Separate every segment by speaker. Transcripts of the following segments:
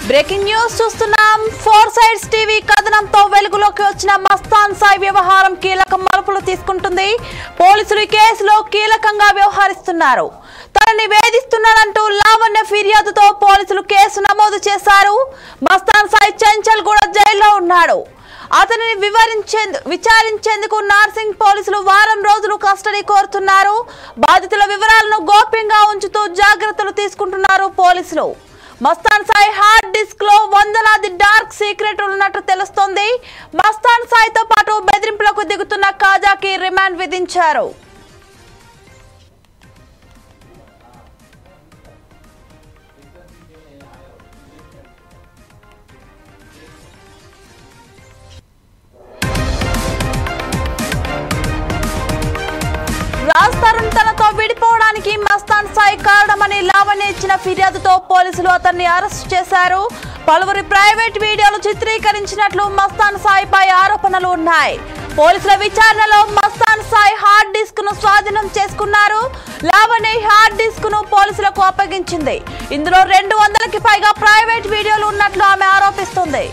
Speaker 1: Breaking news చూస్తున్నాం. Four sides TV కథనంతో వెలుగులోకి వచ్చిన మస్తాన్ సాయి వ్యవహారం కీలక మలుపులు తీసుకుంటుంది. పోలీసులు ఈ కేసులో కీలకంగా వ్యవహరిస్తున్నారు. తనని వేధిస్తున్నాడంటూ లావణ్య ఫిర్యాదుతో పోలీసులు కేసు నమోదు చేశారు. మస్తాన్ సాయి చెంచల్గూడ జైల్లో ఉన్నాడు. అతనిని విచారించేందుకు నార్సింగ్ పోలీసులు వారం రోజులు కస్టడీ కోరుతున్నారు. బాధితుల వివరాలను గోప్యంగా ఉంచుతూ జాగ్రత్తలు తీసుకుంటున్నారు పోలీసులు. మస్తాన్ సాయి హార్డ్ డిస్క్ లో వందలాది డార్క్ సీక్రెట్ ఉన్నట్టు తెలుస్తోంది. మస్తాన్ సాయితో పాటు బెదిరింపులకు దిగుతున్న కాజాకి రిమాండ్ విధించారు. రాజ్ తరుణ్ తనతో విడిపోవడానికి మస్తాన్ సాయి కారణమని లావణ్య ఇచ్చిన ఫిర్యాదుతో పోలీసులు అతన్ని అరెస్ట్ చేశారు. పలువురి ప్రైవేట్ వీడియోలు చిత్రీకరించినట్లు మస్తాన్ సాయిపై ఆరోపణలు ఉన్నాయి. పోలీసుల విచారణలో మస్తాన్ సాయి హార్డ్ డిస్క్ ను స్వాధీనం చేసుకున్నారు. లావణ్య హార్డ్ డిస్క్ ను పోలీసులకు అప్పగించింది. ఇందులో 200కి పైగా ప్రైవేట్ వీడియోలు ఉన్నట్లు ఆమె ఆరోపిస్తుంది.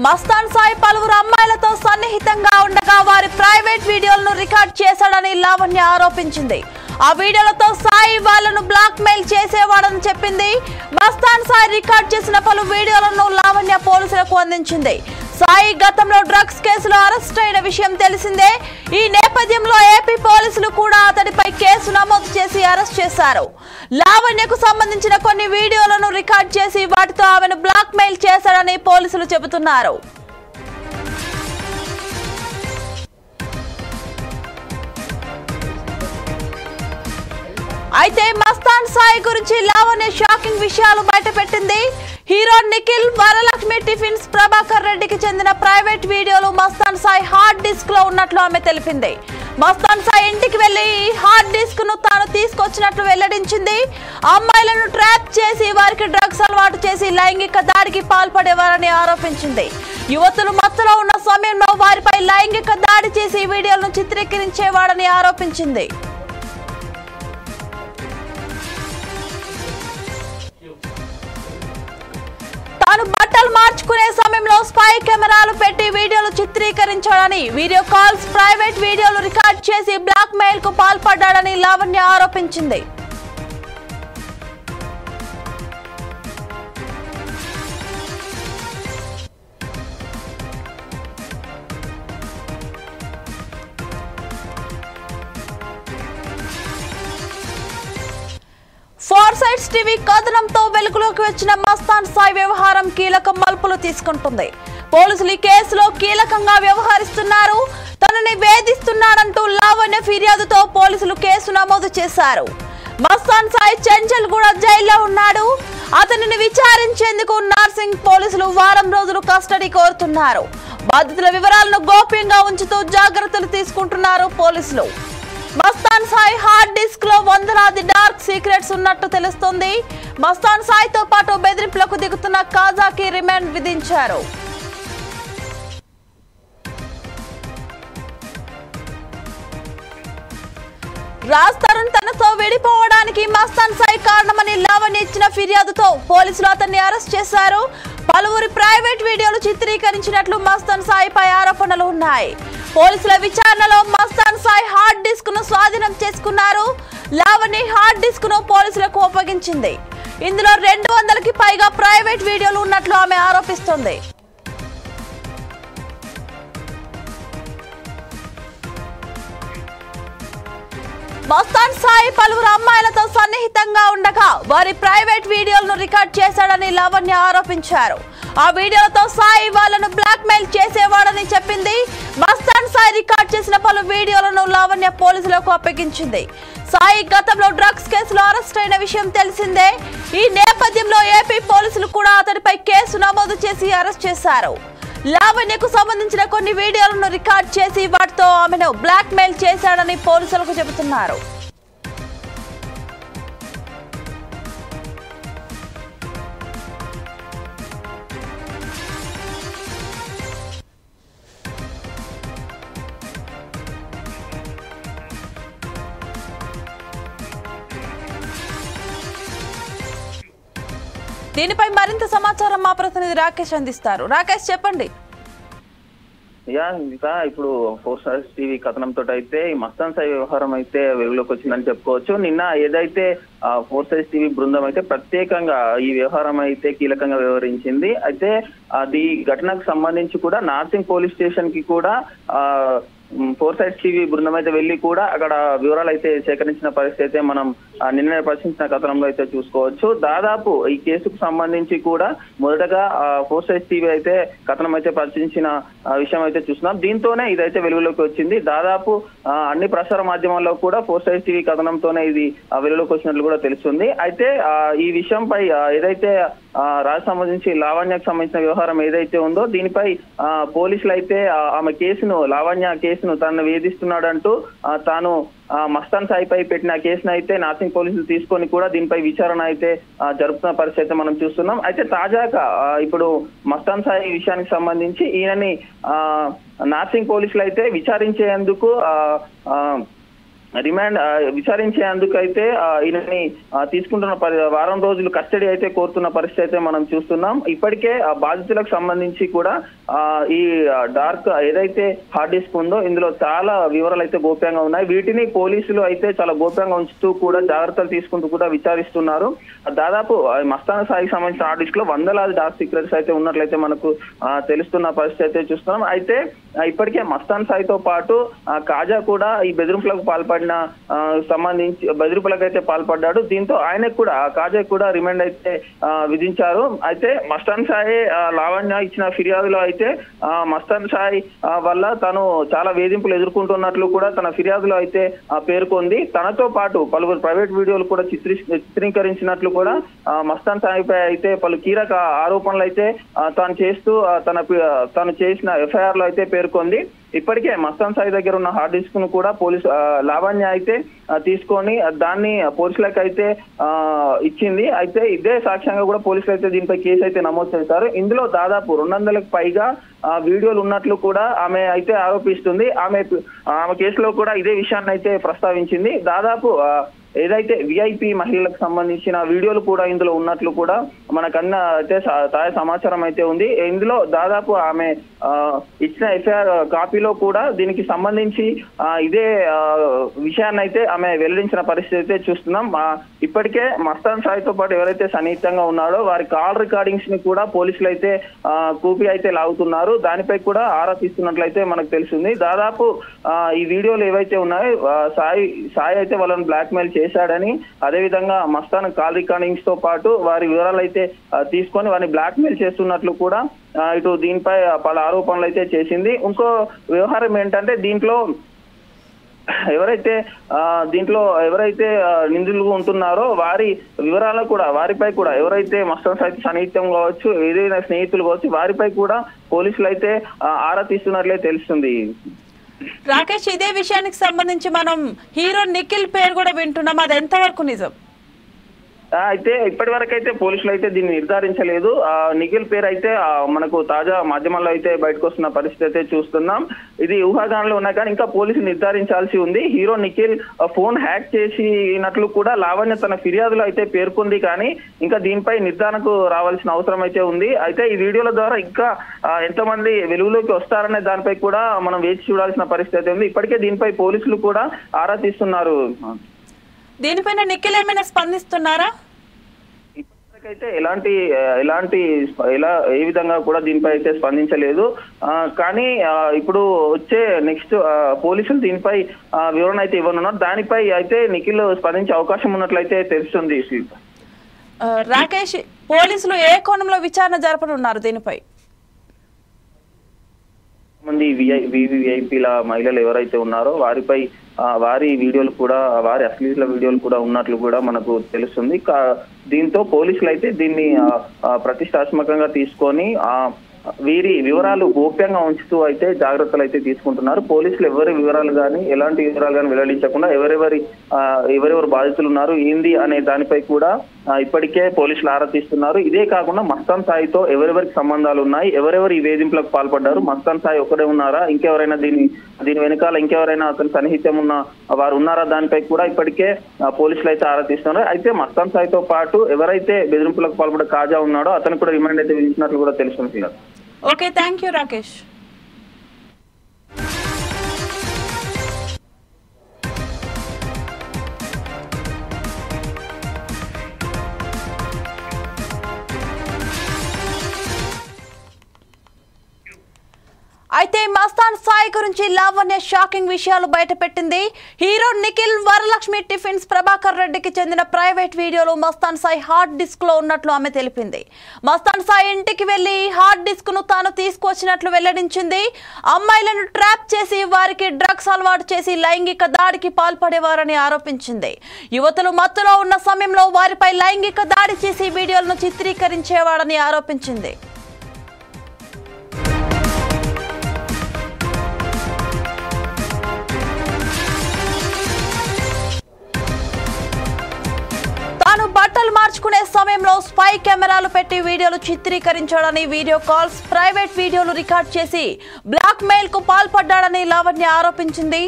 Speaker 1: మస్తాన్ సాయి పలువురు అమ్మాయిలతో సన్నిహితంగా ఉండగా వారి ప్రైవేట్ వీడియోలను రికార్డ్ చేశాడని లావణ్య ఆరోపించింది. ఆ వీడియోలతో సాయి వాళ్లను బ్లాక్ మెయిల్ చేసేవాడని చెప్పింది. మస్తాన్ సాయి రికార్డ్ చేసిన పలు వీడియోలను లావణ్య పోలీసులకు అందించింది. సాయి గతంలో డ్రగ్స్ కేసులో అరెస్ట్ అయిన విషయం తెలిసిందే. ఈ నేపథ్యంలో ఏపీ పోలీసులు కూడా అతడిపై కేసు నమోదు చేసి అరెస్ట్ చేశారు. లావణ్యకు సంబంధించిన కొన్ని వీడియోలను రికార్డ్ చేసి వాటితో ఆమెను బ్లాక్ మెయిల్ చేశాడని పోలీసులు చెబుతున్నారు. అయితే మస్తాన్ సాయి గురించి లావణ్య షాకింగ్ విషయాలు బయటపెట్టింది. హీరో నిఖిల్, వరలక్ష్మి టిఫిన్స్, ప్రభాకర్ రెడ్డికి చెందిన ప్రైవేట్ వీడియోలు మస్తాన్ సాయి హార్డ్ డిస్క్ లో ఉన్నట్లు ఆమె తెలిపింది. మస్తాన్ సాయి ఇంటికి వెళ్లి హార్డ్ డిస్క్ ను తాను తీసుకొచ్చినట్లు వెల్లడించింది. అమ్మాయిలను ట్రాప్ చేసి వారికి డ్రగ్స్ అలవాటు చేసి లైంగిక దాడికి పాల్పడేవారని ఆరోపించింది. యువతులు మత్తులో ఉన్న సమయంలో వారిపై లైంగిక దాడి చేసి వీడియోలను చిత్రీకరించేవాడని ఆరోపించింది. తాను బట్టలు మార్చుకునే సమయంలో స్పై కెమెరాలు పెట్టి వీడియోలు చిత్రీకరించాడని, వీడియో కాల్స్, ప్రైవేట్ వీడియోలు రికార్డ్ చేసి బ్లాక్ మెయిల్ కు పాల్పడ్డాడని లావణ్య ఆరోపించింది. ఫోర్ సైడ్స్ టీవీ కథనంతో వెలుగులోకి వచ్చిన మస్తాన్ సాయి వ్యవహారం కీలక మలుపులు తీసుకుంటుంది. పోలీసులు ఈ కేసులో కీలకంగా వ్యవహరిస్తున్నారు. తనని వేధిస్తున్నాడంటూ లావణ్య ఫిర్యాదుతో పోలీసులు కేసు నమోదు చేశారు. మస్తాన్ సాయి చెంచల్గూడ జైల్లో ఉన్నాడు. అతనిని విచారించేందుకు నార్సింగ్ పోలీసులు వారం రోజులు కస్టడీ కోరుతున్నారు. బాధితుల వివరాలను గోప్యంగా ఉంచుతూ జాగ్రత్తలు తీసుకుంటున్నారు పోలీసులు. మస్తాన్ సాయి హార్డ్ డిస్క్ లో వందలాది డార్క్ సీక్రెట్స్ ఉన్నట్టు తెలుస్తోంది. మస్తాన్ సాయితో పాటు బెదిరింపులకు దిగుతున్న కాజాకి రిమాండ్ విధించారు. రాజ్ తరుణ్ తనతో విడిపోవడానికి మస్తాన్ సాయి కారణమని లావణ్య ఇచ్చిన ఫిర్యాదుతో పోలీసులు అతన్ని అరెస్ట్ చేశారు. పలువురి ప్రైవేట్ వీడియోలు చిత్రీకరించినట్లు మస్తాన్ సాయిపై ఆరోపణలు ఉన్నాయి. పోలీసుల విచారణలో మస్తాన్ సాయి హార్డ్ డిస్క్ ను స్వాధీనం చేసుకున్నారు. లావణ్య హార్డ్ డిస్క్ ను పోలీసులకు అప్పగించింది. ఇందులో 200కి పైగా ప్రైవేట్ వీడియోలు ఉన్నట్లు ఆమె ఆరోపిస్తుంది. మస్తాన్ సాయి పలువురు అమ్మాయిలతో సన్నిహితంగా ఉండగా వారి ప్రైవేట్ వీడియోలను రికార్డ్ చేశాడని లావణ్య ఆరోపించారు. ఆ వీడియోలతో సాయి వాళ్లను బ్లాక్ మెయిల్ చేసేవాడని చెప్పింది. మస్తాన్ సాయి రికార్డ్ చేసిన పలు వీడియోలను లావణ్య పోలీసులకు అప్పగించింది. సాయి గతంలో డ్రగ్స్ కేసులో అరెస్ట్ అయిన విషయం తెలిసిందే. ఈ నేపథ్యంలో ఏపీ పోలీసులు కూడా అతడిపై కేసు నమోదు చేసి అరెస్ట్ చేశారు. లావణ్యకు సంబంధించిన కొన్ని వీడియోలను రికార్డ్ చేసి వాటితో ఆమెను బ్లాక్ మెయిల్ చేశాడని పోలీసులకు చెబుతున్నారు. దీనిపై మరింత సమాచారం మా ప్రతినిధి రాకేష్ అందిస్తారు. రాకేష్, చెప్పండి.
Speaker 2: ఇంకా ఇప్పుడు 4 స్టార్స్ టీవీ కథనంతో అయితే ఈ మస్తాన్ సాయి వ్యవహారం అయితే వెలుగులోకి వచ్చిందని చెప్పుకోవచ్చు. నిన్న ఏదైతే 4 స్టార్స్ టీవీ బృందం అయితే ప్రత్యేకంగా ఈ వ్యవహారం అయితే కీలకంగా వ్యవహరించింది. అయితే అది ఘటనకు సంబంధించి కూడా నార్సింగ్ పోలీస్ స్టేషన్ కి కూడా 4 స్టార్స్ టీవీ బృందం అయితే వెళ్లి కూడా అక్కడ వివరాలు అయితే సేకరించిన పరిస్థితి అయితే మనం నిన్న పరిశీలించిన కథనంలో అయితే చూసుకోవచ్చు. దాదాపు ఈ కేసుకు సంబంధించి కూడా మొదటగా 4 స్టార్స్ టీవీ అయితే కథనం అయితే పరిశీలించిన విషయం అయితే చూస్తున్నాం. దీంతోనే ఇదైతే వెలుగులోకి వచ్చింది. దాదాపు అన్ని ప్రసార మాధ్యమాల్లో కూడా 4 స్టార్స్ టీవీ కథనంతోనే ఇది వెలుగులోకి వచ్చినట్లు కూడా తెలుస్తుంది. అయితే ఈ విషయంపై ఏదైతే రాజు సంబంధించి లావణ్యకు సంబంధించిన వ్యవహారం ఏదైతే ఉందో దీనిపై పోలీసులు అయితే ఆమె కేసును లావణ్య కేసును తనను వేధిస్తున్నాడంటూ తాను మస్తాన్ సాయిపై పెట్టిన కేసును అయితే నార్సింగ్ పోలీసులు తీసుకొని కూడా దీనిపై విచారణ అయితే జరుపుతున్న పరిస్థితి మనం చూస్తున్నాం. అయితే తాజాగా ఇప్పుడు మస్తాన్ సాయి విషయానికి సంబంధించి ఈయనని నార్సింగ్ పోలీసులు అయితే విచారించేందుకు విచారించేందుకు అయితే ఈయనని తీసుకుంటున్న వారం రోజులు కస్టడీ అయితే కోరుతున్న పరిస్థితి అయితే మనం చూస్తున్నాం. ఇప్పటికే బాధితులకు సంబంధించి కూడా ఈ డార్క్ ఏదైతే హార్డ్ డిస్క్ ఉందో ఇందులో చాలా వివరాలు అయితే గోప్యంగా ఉన్నాయి. వీటిని పోలీసులు అయితే చాలా గోప్యంగా ఉంచుతూ కూడా జాగ్రత్తలు తీసుకుంటూ కూడా విచారిస్తున్నారు. దాదాపు మస్తాన్ సాయికి సంబంధించిన హార్డ్ డిస్క్ లో వందలాది డార్క్ సీక్రెట్స్ అయితే ఉన్నట్లయితే మనకు తెలుస్తున్న పరిస్థితి అయితే చూస్తున్నాం. అయితే ఇప్పటికే మస్తాన్ సాయితో పాటు కాజా కూడా ఈ బెదిరింపులకు సంబంధించి బెదిరింపులకు అయితే పాల్పడ్డాడు. దీంతో ఆయనకు కూడా కాజా కూడా రిమాండ్ అయితే విధించారు. అయితే మస్తాన్ సాయి లావణ్య ఇచ్చిన ఫిర్యాదులో అయితే మస్తాన్ సాయి వల్ల తను చాలా వేధింపులు ఎదుర్కొంటున్నట్లు కూడా తన ఫిర్యాదులో అయితే పేర్కొంది. తనతో పాటు పలువురు ప్రైవేట్ వీడియోలు కూడా చిత్రీకరించినట్లు కూడా మస్తాన్ సాయిపై అయితే పలు కీలక ఆరోపణలు అయితే తాను చేస్తూ తను చేసిన ఎఫ్ఐఆర్ లో అయితే పేర్కొంది. ఇప్పటికే మస్తాన్ సాయి దగ్గర ఉన్న హార్డ్ డిస్క్ ను కూడా పోలీసు లావణ్య అయితే తీసుకొని దాన్ని పోలీసులకు అయితే ఇచ్చింది. అయితే ఇదే సాక్ష్యంగా కూడా పోలీసులు అయితే దీనిపై కేసు అయితే నమోదు చేశారు. ఇందులో దాదాపు 200లకు పైగా వీడియోలు ఉన్నట్లు కూడా ఆమె అయితే ఆరోపిస్తుంది. ఆమె కేసులో కూడా ఇదే విషయాన్ని అయితే ప్రస్తావించింది. దాదాపు ఏదైతే విఐపి మహిళలకు సంబంధించిన వీడియోలు కూడా ఇందులో ఉన్నట్లు కూడా మనకన్నా అయితే తాజా సమాచారం అయితే ఉంది. ఇందులో దాదాపు ఆమె ఇచ్చిన ఎఫ్ఐఆర్ కాపీలో కూడా దీనికి సంబంధించి ఇదే విషయాన్ని అయితే ఆమె వెల్లడించిన పరిస్థితి అయితే చూస్తున్నాం. ఇప్పటికే మస్తాన్ సాయితో పాటు ఎవరైతే సన్నిహితంగా ఉన్నారో వారి కాల్ రికార్డింగ్స్ ని కూడా పోలీసులు అయితే కూపీ అయితే లాగుతున్నారు. దానిపై కూడా ఆరా తీస్తున్నట్లయితే మనకు తెలిసింది. దాదాపు ఈ వీడియోలు ఏవైతే ఉన్నాయో సాయి అయితే వాళ్ళని బ్లాక్ మెయిల్ చేశాడని, అదేవిధంగా మస్తాన్ కాల్ రికార్డింగ్స్ తో పాటు వారి వివరాలు అయితే తీసుకొని వారిని బ్లాక్ మెయిల్ చేస్తున్నట్లు కూడా ఇటు దీనిపై పలు ఆరోపణలు అయితే చేసింది. ఇంకో వ్యవహారం ఏంటంటే దీంట్లో ఎవరైతే నిందితులుగా ఉంటున్నారో వారి వివరాలు కూడా వారిపై కూడా ఎవరైతే మస్తాన్ సాయి సన్నిహితం కావచ్చు ఏదైనా స్నేహితులు కావచ్చు వారిపై కూడా పోలీసులు అయితే ఆరా తీస్తున్నట్లే తెలుస్తుంది.
Speaker 1: రాకేష్, ఇదే విషయానికి సంబంధించి మనం హీరో నిఖిల్ పేరు కూడా వింటున్నాం, అది ఎంతవరకు నిజం?
Speaker 2: అయితే ఇప్పటి వరకు అయితే పోలీసులు అయితే దీన్ని నిర్ధారించలేదు. నిఖిల్ పేరు అయితే మనకు తాజా మాధ్యమాల్లో అయితే బయటకు వస్తున్న పరిస్థితి అయితే చూస్తున్నాం. ఇది ఊహాగానాలు ఉన్నాయి కానీ ఇంకా పోలీసులు నిర్ధారించాల్సి ఉంది. హీరో నిఖిల్ ఫోన్ హ్యాక్ చేసినట్లు కూడా లావణ్య తన ఫిర్యాదులో అయితే పేర్కొంది కానీ ఇంకా దీనిపై నిర్ధారణకు రావాల్సిన అవసరం అయితే ఉంది. అయితే ఈ వీడియోల ద్వారా ఇంకా ఎంతమంది వెలుగులోకి వస్తారనే దానిపై కూడా మనం వేచి చూడాల్సిన పరిస్థితి అయితే ఉంది. ఇప్పటికే దీనిపై పోలీసులు కూడా ఆరా తీస్తున్నారు.
Speaker 1: దీనిపైన నిఖిల్ ఏమైనా స్పందిస్తున్నారా?
Speaker 2: అయితే ఏ విధంగా కూడా దీనిపై అయితే స్పందించలేదు. కానీ ఇప్పుడు వచ్చే నెక్స్ట్ పోలీసులు దీనిపై వివరణ అయితే ఇవ్వనున్నారు. దానిపై అయితే నిఖిల్ స్పందించే అవకాశం ఉన్నట్లయితే తెలుస్తుంది.
Speaker 1: రాకేష్, పోలీసులు ఏ కోణంలో విచారణ జరపనున్నారు దీనిపై?
Speaker 2: మంది విఐపీల మహిళలు ఎవరైతే ఉన్నారో వారి వీడియోలు కూడా వారి అశ్లీల వీడియోలు కూడా ఉన్నట్లు కూడా మనకు తెలుస్తుంది. దీంతో పోలీసులు అయితే దీన్ని ప్రతిష్టాత్మకంగా తీసుకొని వీరి వివరాలు గోప్యంగా ఉంచుతూ అయితే జాగ్రత్తలు అయితే తీసుకుంటున్నారు. పోలీసులు ఎవరి వివరాలు కానీ ఎలాంటి వివరాలు కానీ వెల్లడించకుండా ఎవరెవరు బాధితులు ఉన్నారు ఏంది అనే దానిపై కూడా ఇప్పటికే పోలీసులు ఆరా తీస్తున్నారు. ఇదే కాకుండా మస్తాన్ సాయితో ఎవరెవరికి సంబంధాలు ఉన్నాయి, ఎవరెవరు ఈ వేధింపులకు పాల్పడ్డారు, మస్తాన్ సాయి ఒకడే ఉన్నారా, ఇంకెవరైనా దీని వెనకాల ఇంకెవరైనా అతని సన్నిహిత్యం ఉన్న వారు ఉన్నారా, దానిపై కూడా ఇప్పటికే పోలీసులు అయితే ఆరా తీస్తున్నారు. అయితే మస్తాన్ సాయితో పాటు ఎవరైతే బెదిరింపులకు పాల్పడే కాజా ఉన్నాడో అతను కూడా రిమాండ్ అయితే విధించినట్లు కూడా తెలుస్తుంది.
Speaker 1: Okay, thank you Rakesh. అయితే మస్తాన్ సాయి గురించి లావణ్య షాకింగ్ విషయాలు బయటపెట్టింది. హీరో నిఖిల్ వరలక్ష్మి టిఫిన్స్ ప్రభాకర్ రెడ్డికి చెందిన ప్రైవేట్ వీడియోలో మస్తాన్ సాయి హార్డ్ డిస్క్ లో ఉన్నట్లు ఆమె తెలిపింది. మస్తాన్ సాయి ఇంటికి వెళ్లి హార్డ్ డిస్క్ ను తాను తీసుకువచ్చినట్లు వెల్లడించింది. అమ్మాయిలను ట్రాప్ చేసి వారికి డ్రగ్స్ అలవాటు చేసి లైంగిక దాడికి పాల్పడేవారని ఆరోపించింది. యువతులు మత్తులో ఉన్న సమయంలో వారిపై లైంగిక దాడి చేసి వీడియోలను చిత్రీకరించేవాడని ఆరోపించింది. తాను బట్టలు మార్చుకునే సమయంలో స్పై కెమెరాలు పెట్టి వీడియోలు చిత్రీకరించాడని, వీడియో కాల్స్, ప్రైవేట్ వీడియోలు రికార్డ్ చేసి బ్లాక్ మెయిల్ కు పాల్పడ్డాడని లావణ్య ఆరోపించింది.